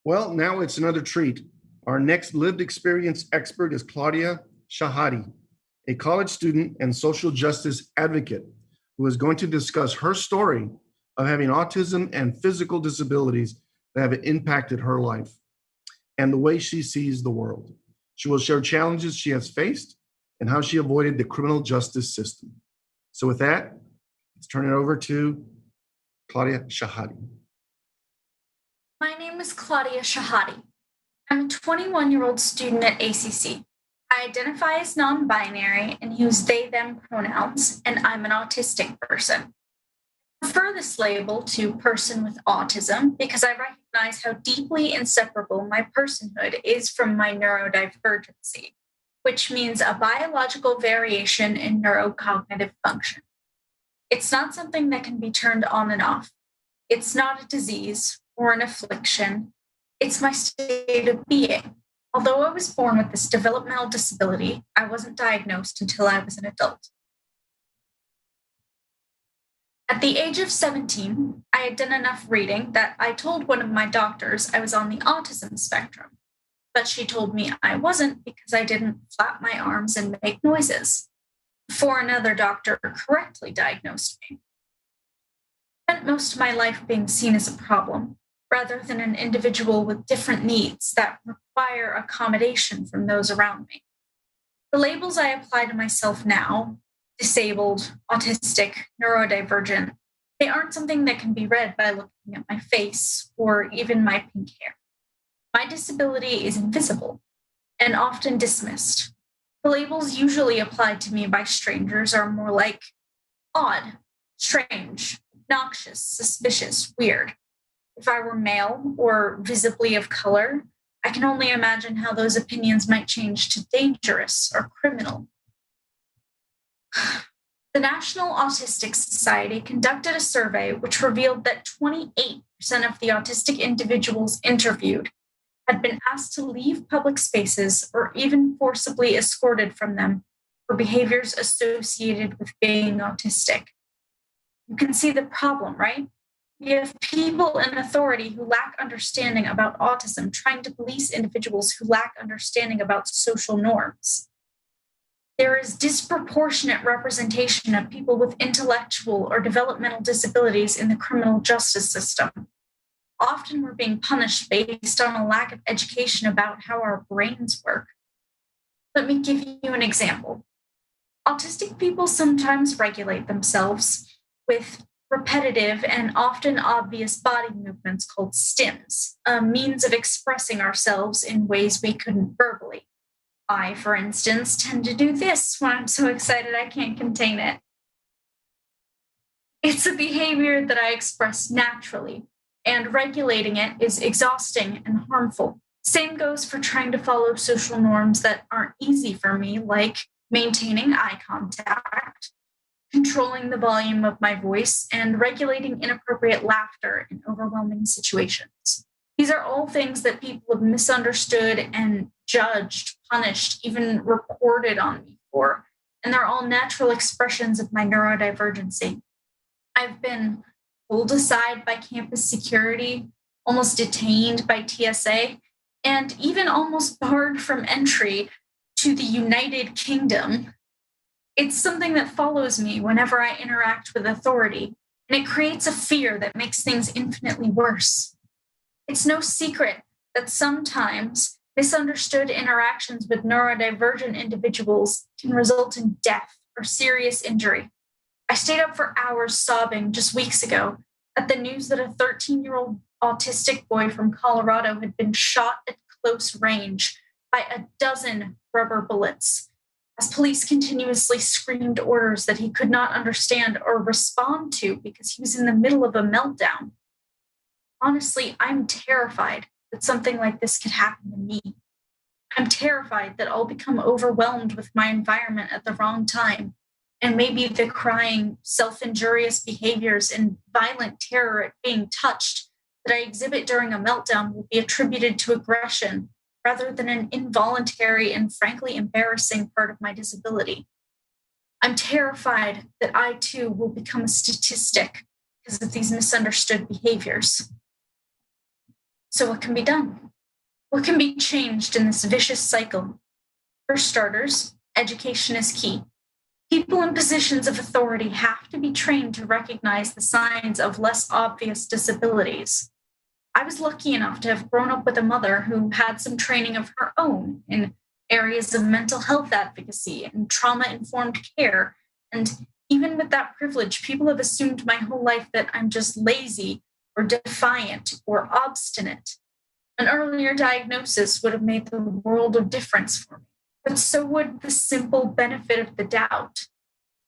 Well, now it's another treat. Our next lived experience expert is Claudia Chihadi, a college student and social justice advocate who is going to discuss her story of having autism and physical disabilities that have impacted her life and the way she sees the world. She will share challenges she has faced and how she avoided the criminal justice system. So, with that, let's turn it over to Claudia Chihadi. My name is Claudia Chihadi. I'm a 21-year-old student at ACC. I identify as non binary and use they them pronouns, and I'm an autistic person. I prefer this label to person with autism because I recognize how deeply inseparable my personhood is from my neurodivergency, which means a biological variation in neurocognitive function. It's not something that can be turned on and off. It's not a disease or an affliction. It's my state of being. Although I was born with this developmental disability, I wasn't diagnosed until I was an adult. At the age of 17, I had done enough reading that I told one of my doctors I was on the autism spectrum, but she told me I wasn't because I didn't flap my arms and make noises, before another doctor correctly diagnosed me. I spent most of my life being seen as a problem, rather than an individual with different needs that require accommodation from those around me. The labels I apply to myself now, disabled, autistic, neurodivergent, they aren't something that can be read by looking at my face or even my pink hair. My disability is invisible and often dismissed. The labels usually applied to me by strangers are more like odd, strange, obnoxious, suspicious, weird. If I were male or visibly of color, I can only imagine how those opinions might change to dangerous or criminal. The National Autistic Society conducted a survey which revealed that 28% of the autistic individuals interviewed had been asked to leave public spaces or even forcibly escorted from them for behaviors associated with being autistic. You can see the problem, right? We have people in authority who lack understanding about autism trying to police individuals who lack understanding about social norms. There is disproportionate representation of people with intellectual or developmental disabilities in the criminal justice system. Often we're being punished based on a lack of education about how our brains work. Let me give you an example. Autistic people sometimes regulate themselves with repetitive and often obvious body movements called stims, a means of expressing ourselves in ways we couldn't verbally. I, for instance, tend to do this when I'm so excited I can't contain it. It's a behavior that I express naturally, and regulating it is exhausting and harmful. Same goes for trying to follow social norms that aren't easy for me, like maintaining eye contact, controlling the volume of my voice, and regulating inappropriate laughter in overwhelming situations. These are all things that people have misunderstood and judged, punished, even reported on me for, and they're all natural expressions of my neurodivergency. I've been pulled aside by campus security, almost detained by TSA, and even almost barred from entry to the United Kingdom. It's something that follows me whenever I interact with authority, and it creates a fear that makes things infinitely worse. It's no secret that sometimes misunderstood interactions with neurodivergent individuals can result in death or serious injury. I stayed up for hours sobbing just weeks ago at the news that a 13-year-old autistic boy from Colorado had been shot at close range by a dozen rubber bullets as police continuously screamed orders that he could not understand or respond to because he was in the middle of a meltdown. Honestly, I'm terrified that something like this could happen to me. I'm terrified that I'll become overwhelmed with my environment at the wrong time, and maybe the crying, self-injurious behaviors and violent terror at being touched that I exhibit during a meltdown will be attributed to aggression rather than an involuntary and frankly embarrassing part of my disability. I'm terrified that I too will become a statistic because of these misunderstood behaviors. So what can be done? What can be changed in this vicious cycle? For starters, education is key. People in positions of authority have to be trained to recognize the signs of less obvious disabilities. I was lucky enough to have grown up with a mother who had some training of her own in areas of mental health advocacy and trauma informed care. And even with that privilege, people have assumed my whole life that I'm just lazy or defiant or obstinate. An earlier diagnosis would have made the world of difference for me, but so would the simple benefit of the doubt.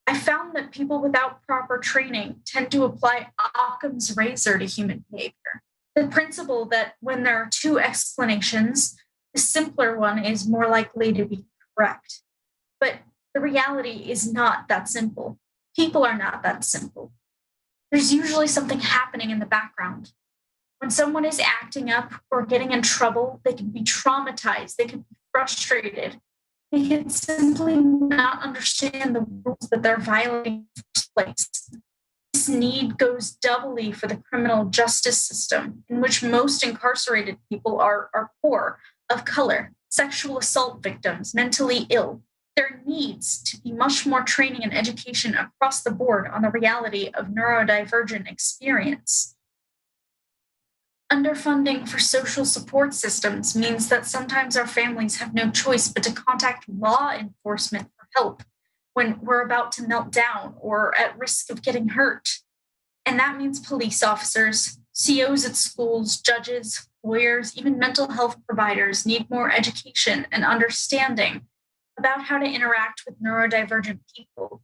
I found that people without proper training tend to apply Occam's razor to human behavior. The principle that when there are two explanations, the simpler one is more likely to be correct. But the reality is not that simple. People are not that simple. There's usually something happening in the background. When someone is acting up or getting in trouble, they can be traumatized, they can be frustrated, they can simply not understand the rules that they're violating in the first place. This need goes doubly for the criminal justice system, in which most incarcerated people are poor, of color, sexual assault victims, mentally ill. There needs to be much more training and education across the board on the reality of neurodivergent experience. Underfunding for social support systems means that sometimes our families have no choice but to contact law enforcement for help when we're about to melt down or at risk of getting hurt. And that means police officers, COs at schools, judges, lawyers, even mental health providers need more education and understanding about how to interact with neurodivergent people.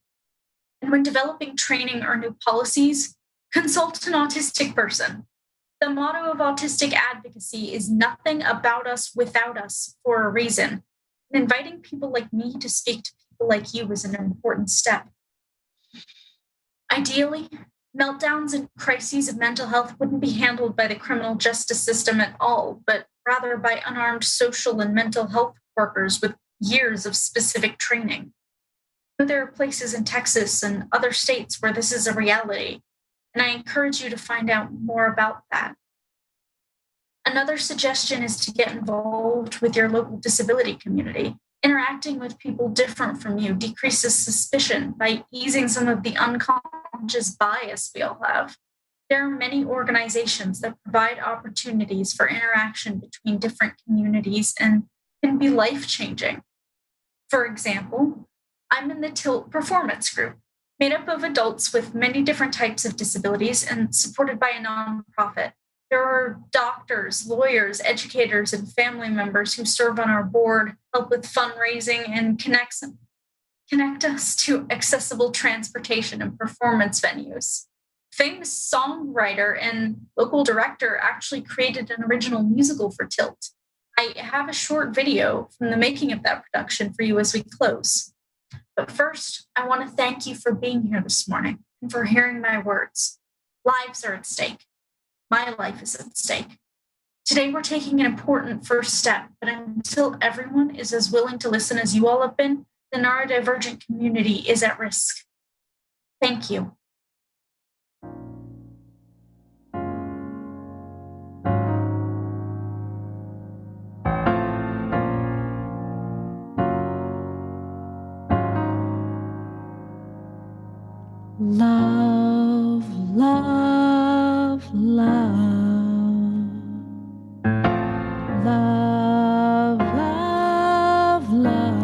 And when developing training or new policies, consult an autistic person. The motto of autistic advocacy is nothing about us without us for a reason. And inviting people like me to speak to people like you is an important step. Ideally, meltdowns and crises of mental health wouldn't be handled by the criminal justice system at all, but rather by unarmed social and mental health workers with years of specific training. There are places in Texas and other states where this is a reality, and I encourage you to find out more about that. Another suggestion is to get involved with your local disability community. Interacting with people different from you decreases suspicion by easing some of the unconscious bias we all have. There are many organizations that provide opportunities for interaction between different communities and can be life-changing. For example, I'm in the Tilt Performance Group, made up of adults with many different types of disabilities and supported by a nonprofit. There are doctors, lawyers, educators, and family members who serve on our board, help with fundraising, and connect us to accessible transportation and performance venues. Famous songwriter and local director actually created an original musical for Tilt. I have a short video from the making of that production for you as we close. But first, I want to thank you for being here this morning and for hearing my words. Lives are at stake. My life is at stake. Today, we're taking an important first step, but until everyone is as willing to listen as you all have been, the neurodivergent community is at risk. Thank you. Love, love, love. Love, love, love.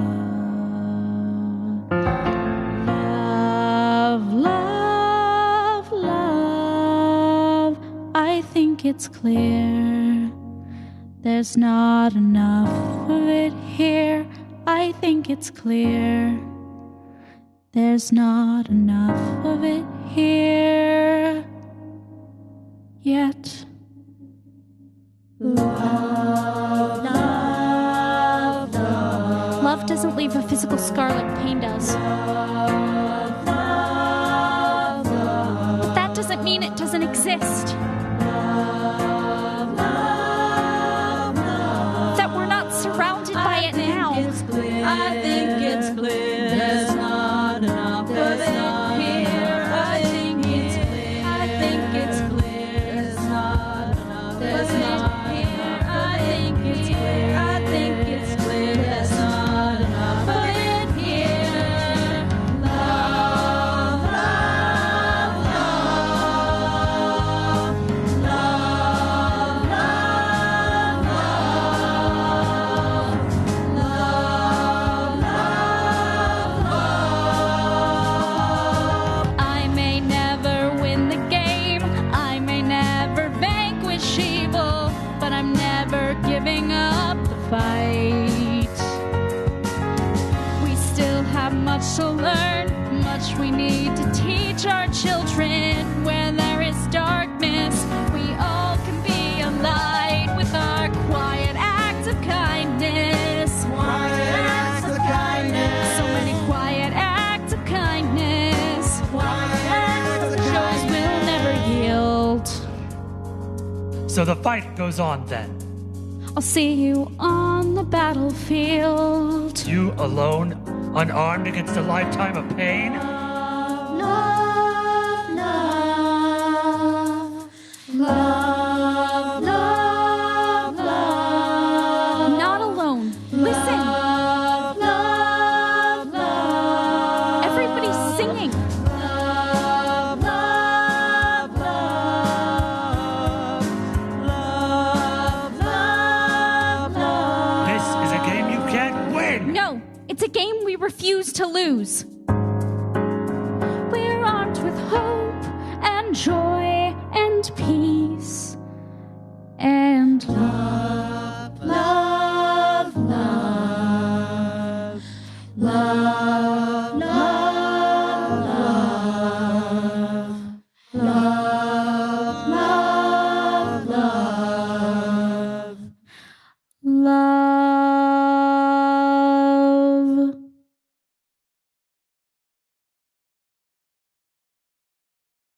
Love, love, love. I think it's clear there's not enough of it here. I think it's clear there's not enough of it here yet. Love, love, love. Love doesn't leave a physical scar like pain does. Love, love, love. But that doesn't mean it doesn't exist. Love, love, love. That we're not surrounded by it now. I think it's clear. There's not enough of it here. I think it's clear. There's not enough of it here. need to teach our children where there is darkness, we all can be a light with our quiet acts of kindness. Quiet acts of kindness. So many quiet acts of kindness. Quiet acts of Shows will never yield. So the fight goes on then. I'll see you on the battlefield. You alone, unarmed against a lifetime of pain? Love, love, love, love, love. Not alone. Listen. Love, love, love. Everybody's singing. Love, love, love. Love, love, love. This is a game you can't win! No, it's a game we refuse to lose. We're armed with hope and joy and peace and love. Love, love, love, love, love, love, love, love. Love.